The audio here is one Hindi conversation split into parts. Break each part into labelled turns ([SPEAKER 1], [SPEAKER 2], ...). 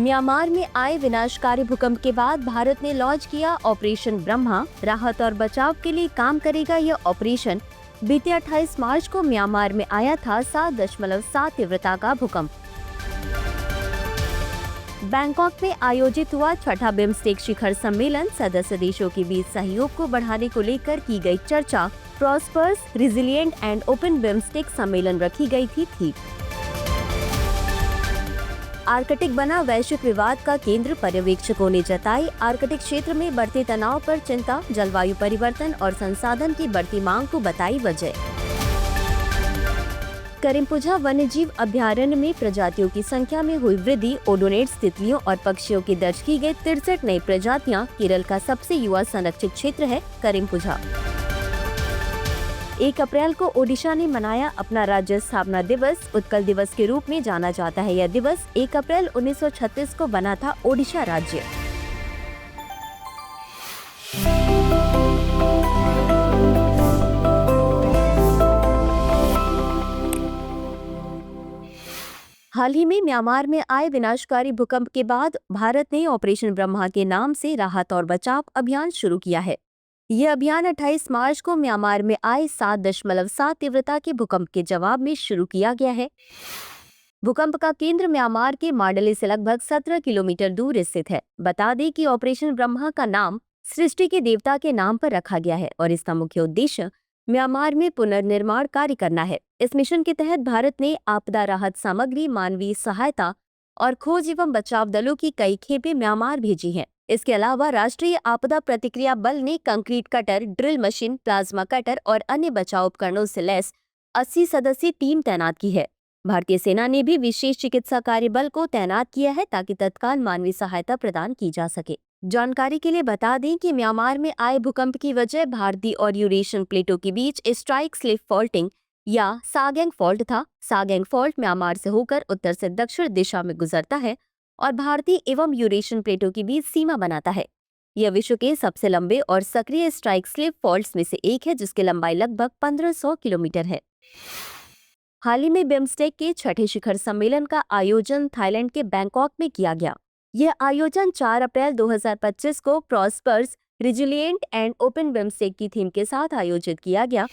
[SPEAKER 1] म्यांमार में आए विनाशकारी भूकंप के बाद भारत ने लॉन्च किया ऑपरेशन ब्रह्मा। राहत और बचाव के लिए काम करेगा यह ऑपरेशन। बीते 28 मार्च को म्यांमार में आया था 7.7 तीव्रता का भूकंप। बैंकॉक में आयोजित हुआ छठा बिम्स्टेक शिखर सम्मेलन। सदस्य देशों के बीच सहयोग को बढ़ाने को लेकर की गई चर्चा। Prosperous, resilient and open BIMSTEC सम्मेलन रखी गई थी। आर्कटिक बना वैश्विक विवाद का केंद्र। पर्यवेक्षकों ने जताई आर्कटिक क्षेत्र में बढ़ते तनाव पर चिंता। जलवायु परिवर्तन और संसाधन की बढ़ती मांग को बताई वजह। करीमपुजा वन्यजीव अभयारण्य में प्रजातियों की संख्या में हुई वृद्धि। ओडोनेट्स, तितलियों और पक्षियों की दर्ज की गई 63 नई प्रजातियां। केरल का सबसे युवा संरक्षित क्षेत्र है करीमपुजा। 1 अप्रैल को ओडिशा ने मनाया अपना राज्य स्थापना दिवस। उत्कल दिवस के रूप में जाना जाता है यह दिवस। 1 अप्रैल 1936 को बना था ओडिशा राज्य। हाल ही में म्यांमार में आए विनाशकारी भूकंप के बाद भारत ने ऑपरेशन ब्रह्मा के नाम से राहत और बचाव अभियान शुरू किया है। यह अभियान 28 मार्च को म्यांमार में आए 7.7 तीव्रता के भूकंप के जवाब में शुरू किया गया है। भूकंप का केंद्र म्यांमार के मांडले से लगभग 17 किलोमीटर दूर स्थित है। बता दें कि ऑपरेशन ब्रह्मा का नाम सृष्टि के देवता के नाम पर रखा गया है और इसका मुख्य उद्देश्य म्यांमार में पुनर्निर्माण कार्य करना है। इस मिशन के तहत भारत ने आपदा राहत सामग्री, मानवीय सहायता और खोज एवं बचाव दलों की कई खेपें म्यांमार भेजी हैं। इसके अलावा राष्ट्रीय आपदा प्रतिक्रिया बल ने concrete cutter, drill machine, plasma cutter और अन्य बचाव उपकरणों से लैस 80 सदस्यीय टीम तैनात की है। भारतीय सेना ने भी विशेष चिकित्सा कार्य बल को तैनात किया है ताकि तत्काल मानवीय सहायता प्रदान की जा सके। जानकारी के लिए बता दें कि म्यांमार में आए भूकंप की वजह भारतीय और यूरेशियन प्लेटों के बीच स्ट्राइक स्लिप फॉल्टिंग या सागेंग फॉल्ट था। सागेंग फॉल्ट म्यांमार से होकर उत्तर से दक्षिण दिशा में गुजरता है और भारतीय एवं यूरेशियन प्लेटों के बीच सीमा बनाता है। यह विश्व के सबसे लंबे और सक्रिय स्ट्राइक स्लिप फॉल्ट्स में से एक है, जिसकी लंबाई लगभग 1500 किलोमीटर है। हाल ही में बिम्स्टेक के छठे शिखर सम्मेलन का आयोजन थाईलैंड के बैंकॉक में किया गया। यह आयोजन 4 अप्रैल 2025 को prosperous, resilient and open BIMSTEC की थीम के साथ आयोजित किया गया।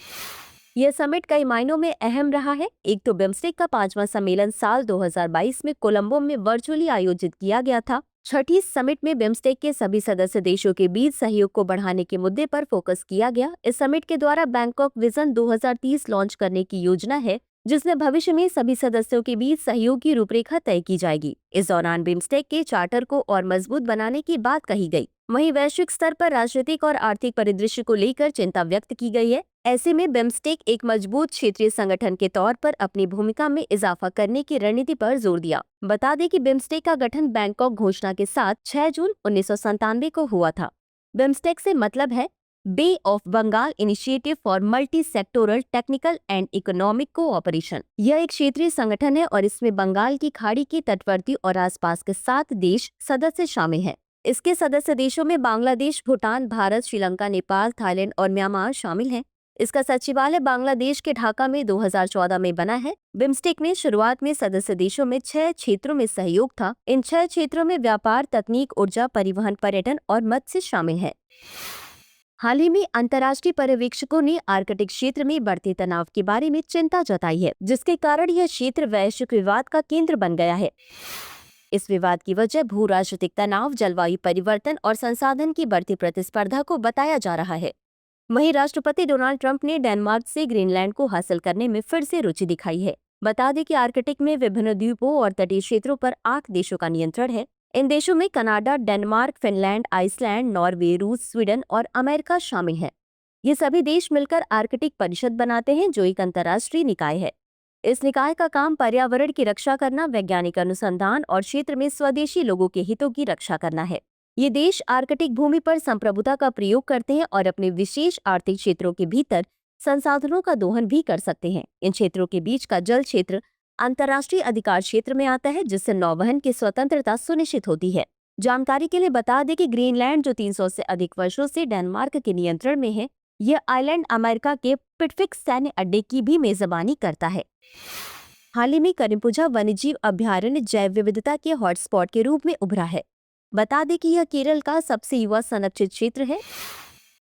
[SPEAKER 1] यह समिट कई मायनों में अहम रहा है। एक तो बिम्स्टेक का 5वां सम्मेलन साल 2022 में कोलंबो में वर्चुअली आयोजित किया गया था। छठी समिट में बिम्स्टेक के सभी सदस्य देशों के बीच सहयोग को बढ़ाने के मुद्दे पर फोकस किया गया। इस समिट के द्वारा बैंकॉक विजन 2030 लॉन्च करने की योजना है, जिसमें भविष्य में सभी सदस्यों के बीच सहयोग की रूपरेखा तय की जाएगी। इस दौरान बिम्स्टेक के चार्टर को और मजबूत बनाने की बात कही गई। वहीं वैश्विक स्तर पर राजनीतिक और आर्थिक परिदृश्य को लेकर चिंता व्यक्त की गई है। ऐसे में बिम्स्टेक एक मजबूत क्षेत्रीय संगठन के तौर पर अपनी भूमिका में इजाफा करने की रणनीति पर जोर दिया। बता दें कि बिम्स्टेक का गठन बैंकॉक घोषणा के साथ 6 जून 1997 को हुआ था। बिम्स्टेक से मतलब है Bay of Bengal initiative for multi sectoral technical and economic cooperation. यह एक क्षेत्रीय संगठन है और इसमें बंगाल की खाड़ी के तटवर्ती और आसपास के 7 देश सदस्य शामिल हैं। इसके सदस्य देशों में बांग्लादेश, भूटान, भारत, श्रीलंका, नेपाल, थाईलैंड और म्यांमार शामिल हैं। इसका सचिवालय बांग्लादेश के ढाका में 2014 में बना है। बिम्स्टेक में शुरुआत में सदस्य देशों में 6 क्षेत्रों में सहयोग था। इन 6 क्षेत्रों में व्यापार, तकनीक, ऊर्जा, परिवहन, पर्यटन और मत्स्य शामिल है। हाल ही में अंतर्राष्ट्रीय पर्यवेक्षकों ने आर्कटिक क्षेत्र में बढ़ते तनाव के बारे में चिंता जताई है, जिसके कारण यह क्षेत्र वैश्विक विवाद का केंद्र बन गया है। इस विवाद की वजह भू राजनीतिक तनाव, जलवायु परिवर्तन और संसाधन की बढ़ती प्रतिस्पर्धा को बताया जा रहा है। वहीं राष्ट्रपति डोनाल्ड ट्रंप ने डेनमार्क से ग्रीनलैंड को हासिल करने में फिर से रुचि दिखाई है। बता दें कि आर्कटिक में विभिन्न द्वीपों और तटीय क्षेत्रों पर 8 देशों का नियंत्रण है। इन देशों में Canada, Denmark, Finland, Iceland, Norway, रूस, स्वीडन और अमेरिका शामिल हैं। ये सभी देश मिलकर आर्कटिक परिषद बनाते हैं, जो एक अंतर्राष्ट्रीय निकाय है। इस निकाय का काम पर्यावरण की रक्षा करना, वैज्ञानिक अनुसंधान और क्षेत्र में स्वदेशी लोगों के हितों की रक्षा करना है। ये देश आर्कटिक भूमि पर संप्रभुता का प्रयोग करते हैं और अपने विशेष आर्थिक क्षेत्रों के भीतर संसाधनों का दोहन भी कर सकते हैं। इन क्षेत्रों के बीच का जल क्षेत्र अंतर्राष्ट्रीय अधिकार क्षेत्र में आता है, जिससे नौवहन की स्वतंत्रता सुनिश्चित होती है। जानकारी के लिए बता दें कि ग्रीनलैंड, जो 300 से अधिक वर्षों से डेनमार्क के नियंत्रण में है, यह आइलैंड अमेरिका के पिटफिक सैन्य अड्डे की भी मेजबानी करता है। हाल ही में करिम्पुजा वन्यजीव अभयारण्य जैव विविधता के हॉटस्पॉट के रूप में उभरा है। बता दें कि यह केरल का सबसे युवा संरक्षित क्षेत्र है।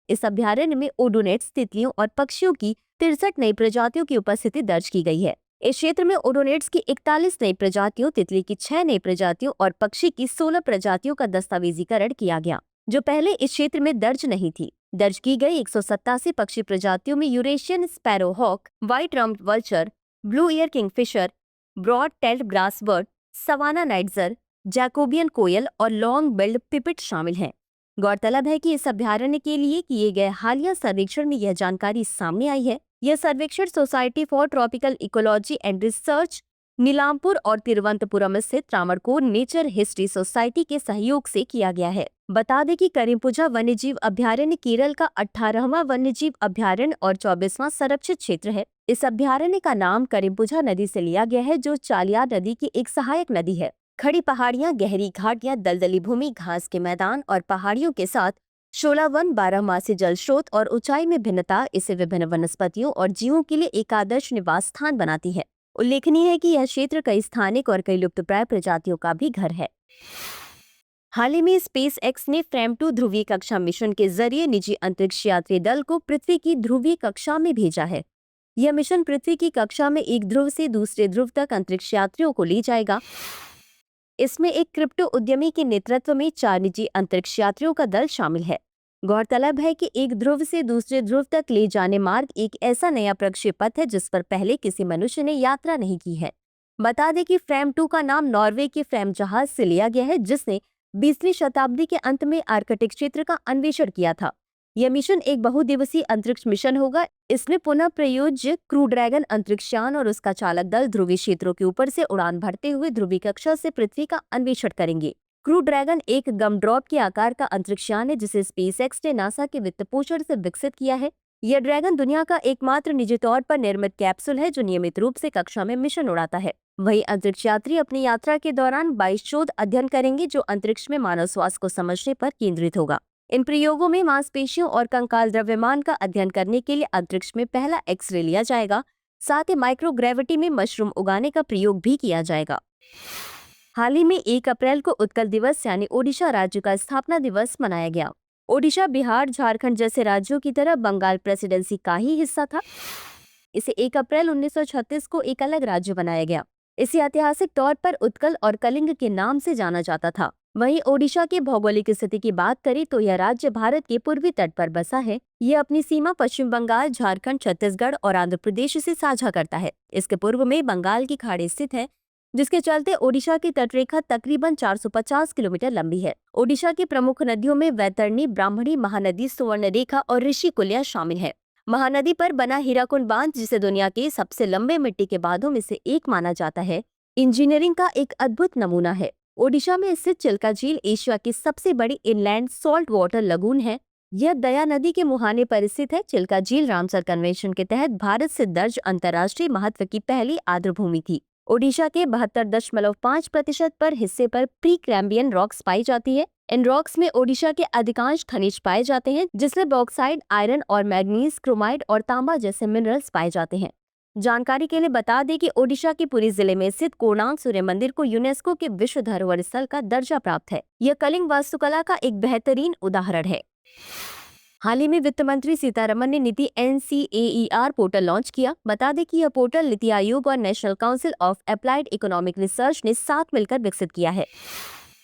[SPEAKER 1] इस अभयारण्य में ओडोनेट्स, तितलियों और पक्षियों की 63 नई प्रजातियों की उपस्थिति दर्ज की गई है। इस क्षेत्र में ओडोनेट्स की 41 नई प्रजातियों, तितली की 6 नई प्रजातियों और पक्षी की 16 प्रजातियों का दस्तावेजीकरण किया गया, जो पहले इस क्षेत्र में दर्ज नहीं थी। दर्ज की गई 187 पक्षी प्रजातियों में Eurasian sparrow hawk, white rumped vulture, blue ear kingfisher, broad tailed grassbird, savanna nightjar, Jacobean कोयल और लॉन्ग बिल्ड पिपिट शामिल हैं। गौरतलब है कि इस अभयारण्य के लिए किए गए हालिया सर्वेक्षण में यह जानकारी सामने आई है। यह सर्वेक्षण Society for Tropical Ecology and Research, Nilampur और तिरुवनंतपुरम स्थित त्रावणकोर नेचर हिस्ट्री सोसाइटी के सहयोग से किया गया है। बता दें कि करिम्पुजा वन्यजीव अभयारण्य केरल का 18वां वन्यजीव अभयारण्य और 24वां संरक्षित क्षेत्र है। इस अभयारण्य का नाम करिम्पुजा नदी से लिया गया है, जो चालियार नदी की एक सहायक नदी है। खड़ी पहाड़ियां, गहरी घाटियां, दलदली भूमि, घास के मैदान और पहाड़ियों के साथ शोला वन, 12मासी जल स्रोत और ऊंचाई में भिन्नता इसे विभिन्न वनस्पतियों और जीवों के लिए एक आदर्श निवास स्थान बनाती है। उल्लेखनीय है कि यह क्षेत्र कई स्थानिक और कई लुप्तप्राय प्रजातियों का भी घर है। हाल ही में स्पेस एक्स ने फ्रेम-2 ध्रुवीय कक्षा मिशन के जरिए निजी अंतरिक्ष यात्री दल को पृथ्वी की ध्रुवीय कक्षा में भेजा है। यह मिशन पृथ्वी की कक्षा में एक ध्रुव से दूसरे ध्रुव तक अंतरिक्ष यात्रियों को ले जाएगा। इसमें एक क्रिप्टो उद्यमी के नेतृत्व में 4 निजी अंतरिक्ष यात्रियों का दल शामिल है। गौरतलब है कि एक ध्रुव से दूसरे ध्रुव तक ले जाने मार्ग एक ऐसा नया प्रक्षेपण है जिस पर पहले किसी मनुष्य ने यात्रा नहीं की है। बता दें कि फ्रेम-2 का नाम नॉर्वे के फ्रेम जहाज से लिया गया है, जिसने 20वीं शताब्दी के अंत में आर्कटिक क्षेत्र का अन्वेषण किया था। यह मिशन एक बहुदिवसीय अंतरिक्ष मिशन होगा। इसमें पुनः प्रयोज्य क्रू ड्रैगन अंतरिक्ष यान और उसका चालक दल ध्रुवीय क्षेत्रों के ऊपर से उड़ान भरते हुए ध्रुवीय कक्षा से पृथ्वी का अन्वेषण करेंगे। क्रू ड्रैगन एक गम ड्रॉप के आकार का अंतरिक्ष यान है, जिसे स्पेसएक्स ने नासा के वित्त पोषण से विकसित किया है। यह ड्रैगन दुनिया का एकमात्र निजी तौर पर निर्मित कैप्सूल है जो नियमित रूप से कक्षा में मिशन उड़ाता है। वही अंतरिक्ष यात्री अपनी यात्रा के दौरान 22 शोध अध्ययन करेंगे, जो अंतरिक्ष में मानव स्वास्थ्य को समझने पर केंद्रित होगा। इन प्रयोगों में मांसपेशियों और कंकाल द्रव्यमान का अध्ययन करने के लिए अंतरिक्ष में पहला एक्सरे लिया जाएगा। साथ ही माइक्रोग्रेविटी में मशरूम उगाने का प्रयोग भी किया जाएगा। हाल ही में 1 अप्रैल को उत्कल दिवस यानी ओडिशा राज्य का स्थापना दिवस मनाया गया। ओडिशा बिहार, झारखंड जैसे राज्यों की तरह बंगाल प्रेसिडेंसी का ही हिस्सा था। इसे 1 अप्रैल 1936 को एक अलग राज्य बनाया गया। इसे ऐतिहासिक तौर पर उत्कल और कलिंग के नाम से जाना जाता था। वहीं ओडिशा की भौगोलिक स्थिति की बात करें तो यह राज्य भारत के पूर्वी तट पर बसा है। यह अपनी सीमा पश्चिम बंगाल, झारखंड, छत्तीसगढ़ और आंध्र प्रदेश से साझा करता है। इसके पूर्व में बंगाल की खाड़ी स्थित है, जिसके चलते ओडिशा की तटरेखा तकरीबन 450 किलोमीटर लंबी है। ओडिशा की प्रमुख नदियों में वैतरणी, ब्राह्मणी, महानदी, सुवर्णरेखा और ऋषिकुल्या शामिल है। महानदी पर बना हीराकुंड बांध, जिसे दुनिया के सबसे लंबे मिट्टी के बांधों में से एक माना जाता है, इंजीनियरिंग का एक अद्भुत नमूना है। ओडिशा में स्थित चिल्का झील एशिया की सबसे बड़ी इनलैंड सॉल्ट वाटर लगून है। यह दया नदी के मुहाने पर स्थित है। चिल्का झील रामसर कन्वेंशन के तहत भारत से दर्ज अंतर्राष्ट्रीय महत्व की पहली आर्द्रभूमि थी। ओडिशा के 72.5% पर हिस्से पर प्री कैम्बियन रॉक्स पाई जाती है। इन रॉक्स में ओडिशा के अधिकांश खनिज पाए जाते हैं, जिसमें बॉक्साइट, आयरन और मैग्नीज, क्रोमाइड और तांबा जैसे मिनरल्स पाए जाते हैं। जानकारी के लिए बता दें कि ओडिशा के पुरी जिले में स्थित कोणार्क सूर्य मंदिर को यूनेस्को के विश्व धरोहर स्थल का दर्जा प्राप्त है। यह कलिंग वास्तुकला का एक बेहतरीन उदाहरण है। हाल ही में वित्त मंत्री सीतारमण ने नीति NCAER पोर्टल लॉन्च किया। बता दें कि यह पोर्टल नीति आयोग और national council of applied economic research ने साथ मिलकर विकसित किया है।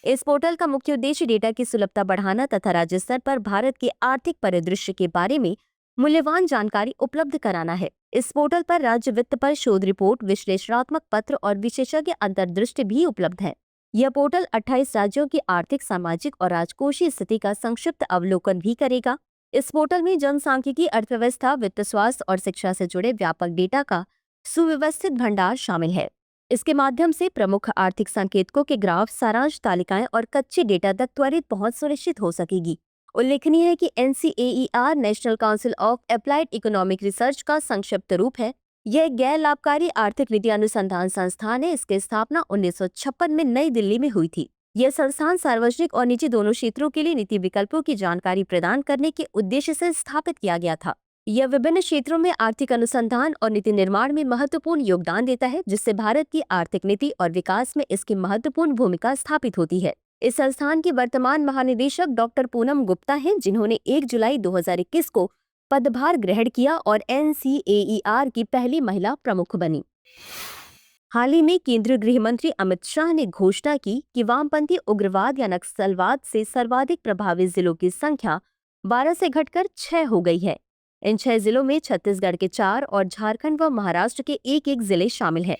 [SPEAKER 1] इस पोर्टल का मुख्य उद्देश्य डेटा की सुलभता बढ़ाना तथा राज्य स्तर पर भारत के आर्थिक परिदृश्य के बारे में मूल्यवान जानकारी उपलब्ध कराना है। इस पोर्टल पर राज्य वित्त पर शोध रिपोर्ट, विश्लेषणात्मक पत्र और विशेषज्ञ अंतर्दृष्टि भी उपलब्ध है। यह पोर्टल 28 राज्यों की आर्थिक, सामाजिक और राजकोषीय स्थिति का संक्षिप्त अवलोकन भी करेगा। इस पोर्टल में जनसांख्यिकी, अर्थव्यवस्था, वित्त, स्वास्थ्य और शिक्षा से जुड़े व्यापक डेटा का सुव्यवस्थित भंडार शामिल है। इसके माध्यम से प्रमुख आर्थिक संकेतकों के ग्राफ, सारांश तालिकाएं और कच्चे डेटा तक त्वरित पहुंच सुनिश्चित हो सकेगी। उल्लेखनीय है कि NCAER national council of applied economic research का संक्षिप्त रूप है। यह एक गैर लाभकारी आर्थिक नीति अनुसंधान संस्थान है। इसकी स्थापना 1956 में नई दिल्ली में हुई थी। यह संस्थान सार्वजनिक और निजी दोनों क्षेत्रों के लिए नीति विकल्पों की जानकारी प्रदान करने के उद्देश्य से स्थापित किया गया था। यह विभिन्न क्षेत्रों में आर्थिक अनुसंधान और नीति निर्माण में महत्वपूर्ण योगदान देता है, जिससे भारत की आर्थिक नीति और विकास में इसकी महत्वपूर्ण भूमिका स्थापित होती है। इस संस्थान की वर्तमान महानिदेशक डॉक्टर पूनम गुप्ता हैं, जिन्होंने 1 जुलाई 2021 को पदभार ग्रहण किया और NCAER की पहली महिला प्रमुख बनी। हाल ही में केंद्रीय गृह मंत्री अमित शाह ने घोषणा की कि वामपंथी उग्रवाद या नक्सलवाद से सर्वाधिक प्रभावित जिलों की संख्या 12 से घटकर 6 हो गई है। इन 6 जिलों में छत्तीसगढ़ के 4 और झारखंड व महाराष्ट्र के एक जिले शामिल हैं।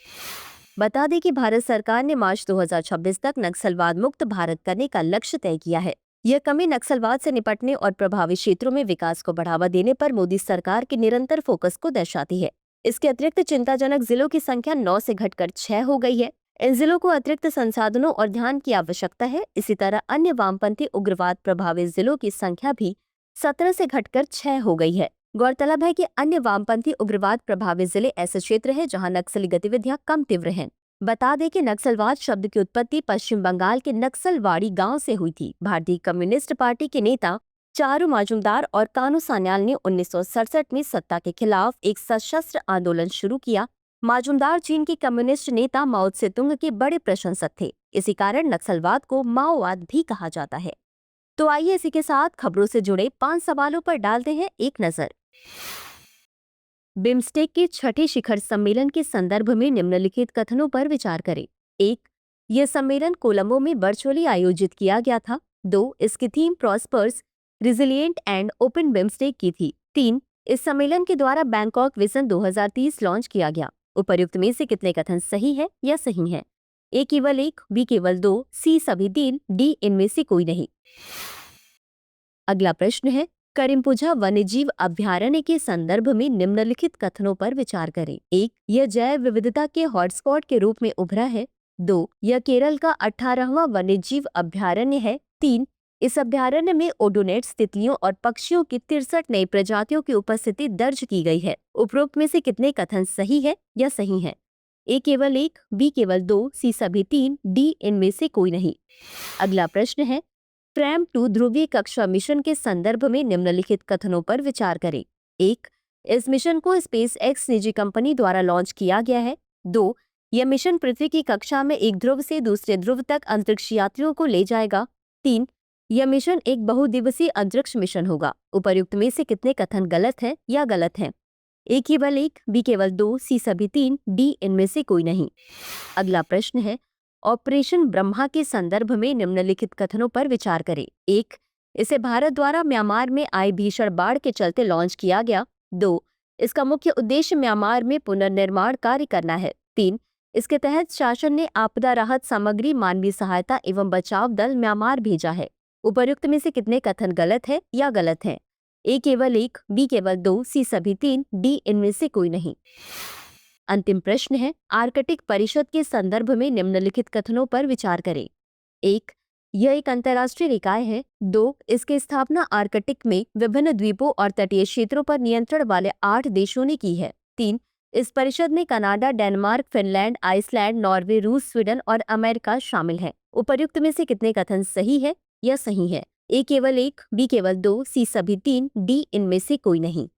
[SPEAKER 1] बता दें कि भारत सरकार ने मार्च 2026 तक नक्सलवाद मुक्त भारत करने का लक्ष्य तय किया है। यह कमी नक्सलवाद से निपटने और प्रभावित क्षेत्रों में विकास को बढ़ावा देने पर मोदी सरकार के निरंतर फोकस को दर्शाती है। इसके अतिरिक्त चिंताजनक जिलों की संख्या 9 से घटकर 6 हो गई है। इन जिलों को अतिरिक्त संसाधनों और ध्यान की आवश्यकता है। इसी तरह अन्य वामपंथी उग्रवाद प्रभावित जिलों की संख्या भी 17 से घटकर 6 हो गई है। गौरतलब है कि अन्य वामपंथी उग्रवाद प्रभावित जिले ऐसे क्षेत्र हैं जहां नक्सली गतिविधियां कम तीव्र हैं। बता दें कि नक्सलवाद शब्द की उत्पत्ति पश्चिम बंगाल के नक्सलवाड़ी गांव से हुई थी। भारतीय कम्युनिस्ट पार्टी के नेता चारू माजुमदार और कानू सान्याल ने 1967 में सत्ता के खिलाफ एक सशस्त्र आंदोलन शुरू किया। माजुमदार चीन के कम्युनिस्ट नेता माओ त्से-तुंग के बड़े प्रशंसक थे। इसी कारण नक्सलवाद को माओवाद भी कहा जाता है। तो आइए इसी के साथ खबरों से जुड़े 5 सवालों पर डालते हैं एक नजर। बिम्स्टेक के छठे शिखर सम्मेलन के संदर्भ में निम्नलिखित कथनों पर विचार करें। 1. यह सम्मेलन कोलंबो में वर्चुअली आयोजित किया गया था। 2. इसकी theme prosperous, resilient and open BIMSTEC की थी। 3. इस सम्मेलन के द्वारा बैंकॉक विजन 2030 लॉन्च किया गया। उपर्युक्त में से कितने कथन सही है या सही है? A केवल 1, B केवल 2, C सभी 3, D इनमें से कोई नहीं। अगला प्रश्न है, करिम्पुझा वन्यजीव अभयारण्य के संदर्भ में निम्नलिखित कथनों पर विचार करें। 1. यह जैव विविधता के हॉटस्पॉट के रूप में उभरा है। 2. यह केरल का 18वां वन्यजीव अभयारण्य है। 3. इस अभयारण्य में ओडोनेट्स, तितलियों और पक्षियों की 63 नई प्रजातियों की उपस्थिति दर्ज की गई है। उपरोक्त में से कितने कथन सही है या सही है? A केवल 1, B केवल 2, C सभी 3, D इनमें से कोई नहीं। अगला प्रश्न है, फ्रैम 2 ध्रुवीय कक्षा मिशन के संदर्भ में निम्नलिखित कथनों पर विचार करें। 1. इस मिशन को SpaceX निजी कंपनी द्वारा लॉन्च किया गया है। 2. यह मिशन पृथ्वी की कक्षा में एक ध्रुव से दूसरे ध्रुव तक अंतरिक्ष यात्रियों को ले जाएगा। 3. यह मिशन एक बहुदिवसीय अंतरिक्ष मिशन होगा। उपर्युक्त में से कितने कथन गलत हैं या गलत हैं? A केवल 1, B केवल 2, C सभी 3, D इनमें से कोई नहीं। अगला प्रश्न है, ऑपरेशन ब्रह्मा के संदर्भ में निम्नलिखित कथनों पर विचार करें। 1. इसे भारत द्वारा म्यांमार में आई भीषण बाढ़ के चलते लॉन्च किया गया। 2. इसका मुख्य उद्देश्य म्यांमार में पुनर्निर्माण कार्य करना है। 3. इसके तहत शासन ने आपदा राहत सामग्री, मानवीय सहायता एवं बचाव दल म्यांमार भेजा है। उपर्युक्त में से कितने कथन गलत है या गलत है? A केवल 1, B केवल 2, C सभी 3, D इनमें से कोई नहीं। अंतिम प्रश्न है, आर्कटिक परिषद के संदर्भ में निम्नलिखित कथनों पर विचार करें। 1. यह एक अंतर्राष्ट्रीय निकाय है। 2. इसकी स्थापना आर्कटिक में विभिन्न द्वीपों और तटीय क्षेत्रों पर नियंत्रण वाले 8 देशों ने की है। 3. इस परिषद में Canada, Denmark, Finland, Iceland, Norway, रूस, स्वीडन और अमेरिका शामिल है। उपर्युक्त में से कितने कथन सही है या सही है? A केवल 1, B केवल 2, C सभी 3, D इनमें से कोई नहीं।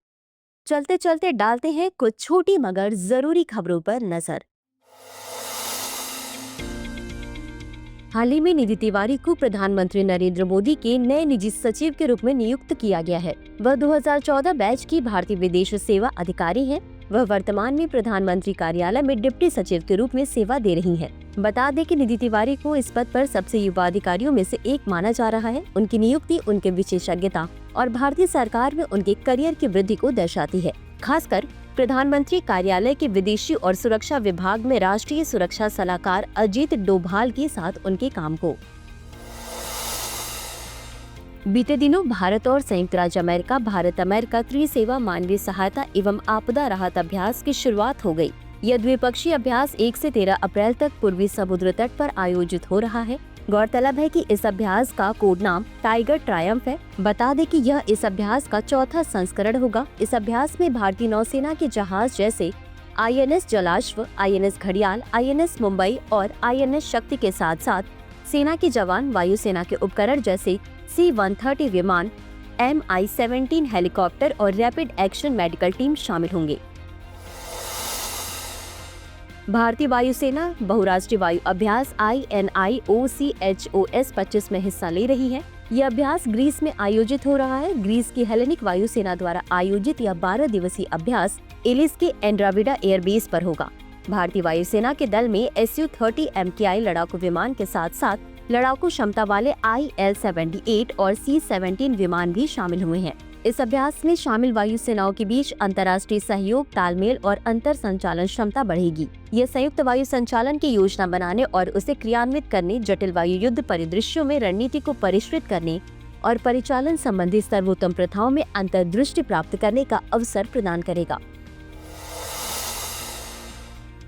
[SPEAKER 1] चलते चलते डालते हैं कुछ छोटी मगर जरूरी खबरों पर नजर। हाल ही में निधि तिवारी को प्रधानमंत्री नरेंद्र मोदी के नए निजी सचिव के रूप में नियुक्त किया गया है। वह 2014 बैच की भारतीय विदेश सेवा अधिकारी हैं। वह वर्तमान में प्रधानमंत्री कार्यालय में डिप्टी सचिव के रूप में सेवा दे रही हैं। बता दें कि निधि तिवारी को इस पद पर सबसे युवा अधिकारियों में से एक माना जा रहा है। उनकी नियुक्ति उनके विशेषज्ञता और भारतीय सरकार में उनके करियर की वृद्धि को दर्शाती है। खासकर प्रधानमंत्री कार्यालय के विदेशी और सुरक्षा विभाग में राष्ट्रीय सुरक्षा सलाहकार अजीत डोभाल के साथ उनके काम को। बीते दिनों भारत और संयुक्त राज्य अमेरिका भारत अमेरिका त्रिसेवा मानवीय सहायता एवं आपदा राहत अभ्यास की शुरुआत हो गई। यह द्विपक्षीय अभ्यास 1 से 13 अप्रैल तक पूर्वी समुद्र तट पर आयोजित हो रहा है। गौरतलब है कि इस अभ्यास का कोड नाम टाइगर ट्रायम्फ है। बता दें कि यह इस अभ्यास का चौथा संस्करण होगा। इस अभ्यास में भारतीय नौसेना के जहाज जैसे INS जलाश्व, INS घड़ियाल, INS मुंबई और INS शक्ति के साथ साथ सेना के जवान, वायुसेना के उपकरण जैसे C-130 विमान, Mi-17 हेलीकॉप्टर और रैपिड एक्शन मेडिकल टीम शामिल होंगे। भारतीय वायुसेना बहुराष्ट्रीय वायु अभ्यास INIOCHOS 25 में हिस्सा ले रही है। यह अभ्यास ग्रीस में आयोजित हो रहा है। ग्रीस की हेलेनिक वायुसेना द्वारा आयोजित यह 12 दिवसीय अभ्यास एलिस के एंड्राविडा एयरबेस पर होगा। भारतीय वायुसेना के दल में Su-30 MKI लड़ाकू विमान के साथ साथ लड़ाकू क्षमता वाले IL-78 और C-17 विमान भी शामिल हुए हैं। इस अभ्यास में शामिल वायुसेनाओं के बीच अंतर्राष्ट्रीय सहयोग, तालमेल और अंतर संचालन क्षमता बढ़ेगी। यह संयुक्त वायु संचालन की योजना बनाने और उसे क्रियान्वित करने, जटिल वायु युद्ध परिदृश्यों में रणनीति को परिष्कृत करने और परिचालन संबंधी सर्वोत्तम प्रथाओं में अंतर्दृष्टि प्राप्त करने का अवसर प्रदान करेगा।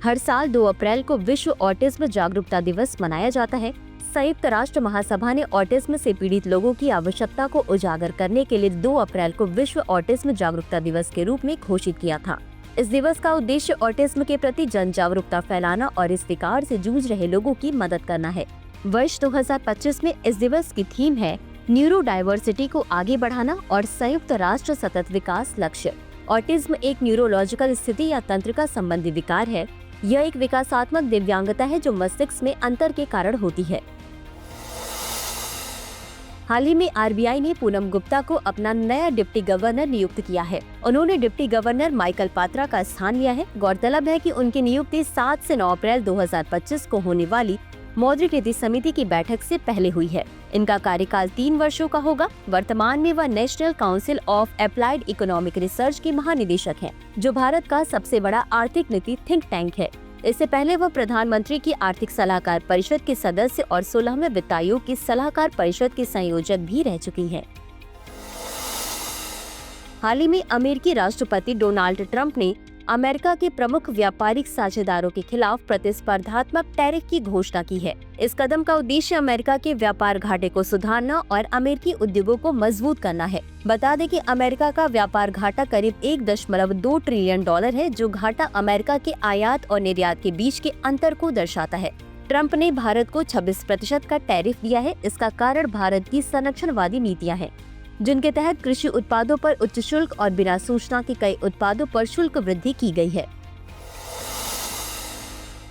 [SPEAKER 1] हर साल 2 अप्रैल को विश्व ऑटिज्म जागरूकता दिवस मनाया जाता है। संयुक्त राष्ट्र महासभा ने ऑटिज्म से पीड़ित लोगों की आवश्यकता को उजागर करने के लिए 2 अप्रैल को विश्व ऑटिज्म जागरूकता दिवस के रूप में घोषित किया था। इस दिवस का उद्देश्य ऑटिज्म के प्रति जन जागरूकता फैलाना और इस विकार से जूझ रहे लोगों की मदद करना है। वर्ष 2025 में इस दिवस की थीम है न्यूरो डाइवर्सिटी को आगे बढ़ाना और संयुक्त राष्ट्र सतत विकास लक्ष्य। ऑटिज्म एक न्यूरोलॉजिकल स्थिति या तंत्रिका संबंधी विकार है। यह एक विकासात्मक दिव्यांगता है जो मस्तिष्क में अंतर के कारण होती है। हाल ही में RBI ने पूनम गुप्ता को अपना नया डिप्टी गवर्नर नियुक्त किया है। उन्होंने डिप्टी गवर्नर माइकल पात्रा का स्थान लिया है। गौरतलब है कि उनकी नियुक्ति 7 से 9 अप्रैल 2025 को होने वाली मौद्रिक नीति समिति की बैठक से पहले हुई है। इनका कार्यकाल 3 वर्षों का होगा। वर्तमान में वह national council of applied economic research के महानिदेशक हैं, जो भारत का सबसे बड़ा आर्थिक नीति थिंक टैंक है। इससे पहले वह प्रधानमंत्री की आर्थिक सलाहकार परिषद के सदस्य और 16वें वित्त आयोग की सलाहकार परिषद के संयोजक भी रह चुकी हैं। हाल ही में अमेरिकी राष्ट्रपति डोनाल्ड ट्रंप ने अमेरिका के प्रमुख व्यापारिक साझेदारों के खिलाफ प्रतिस्पर्धात्मक टैरिफ की घोषणा की है। इस कदम का उद्देश्य अमेरिका के व्यापार घाटे को सुधारना और अमेरिकी उद्योगों को मजबूत करना है। बता दें कि अमेरिका का व्यापार घाटा करीब $1.2 ट्रिलियन है, जो घाटा अमेरिका के आयात और निर्यात के बीच के अंतर को दर्शाता है। ट्रंप ने भारत को 26% का टैरिफ दिया है। इसका कारण भारत की संरक्षणवादी नीतियाँ हैं, जिनके तहत कृषि उत्पादों पर उच्च शुल्क और बिना सूचना के कई उत्पादों पर शुल्क वृद्धि की गई है।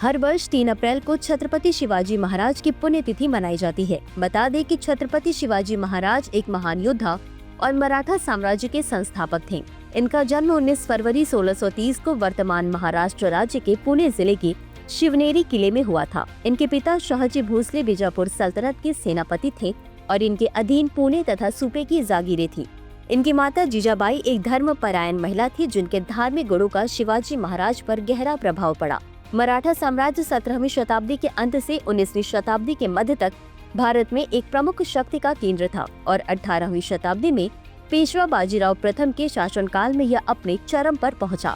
[SPEAKER 1] हर वर्ष 3 अप्रैल को छत्रपति शिवाजी महाराज की पुण्यतिथि मनाई जाती है। बता दें कि छत्रपति शिवाजी महाराज एक महान योद्धा और मराठा साम्राज्य के संस्थापक थे। इनका जन्म 19 फरवरी 1630 को वर्तमान महाराष्ट्र राज्य के पुणे जिले के शिवनेरी किले में हुआ था। इनके पिता शाहजी भोसले बीजापुर सल्तनत के सेनापति थे और इनके अधीन पुणे तथा सूबे की जागीरें थी। इनकी माता जीजाबाई एक धर्मपरायण महिला थी, जिनके धार्मिक गुणों का शिवाजी महाराज पर गहरा प्रभाव पड़ा। मराठा साम्राज्य 17वीं शताब्दी के अंत से 19वीं शताब्दी के मध्य तक भारत में एक प्रमुख शक्ति का केंद्र था और 18वीं शताब्दी में पेशवा बाजीराव प्रथम के शासनकाल में यह अपने चरम पर पहुंचा।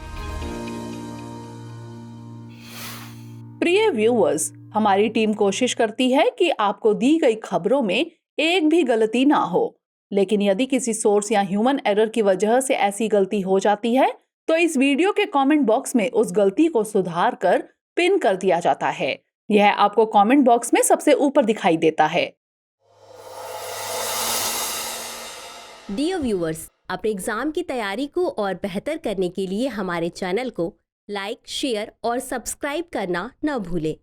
[SPEAKER 2] प्रिय व्यूअर्स, हमारी टीम कोशिश करती है कि आपको दी गई खबरों में एक भी गलती ना हो, लेकिन यदि किसी सोर्स या ह्यूमन एरर की वजह से ऐसी गलती हो जाती है तो इस वीडियो के कमेंट बॉक्स में उस गलती को सुधार कर पिन कर दिया जाता है। यह आपको कमेंट बॉक्स में सबसे ऊपर दिखाई देता है।
[SPEAKER 1] डियर व्यूअर्स, अपने एग्जाम की तैयारी को और बेहतर करने के लिए हमारे चैनल को लाइक, शेयर और सब्सक्राइब करना न भूलें।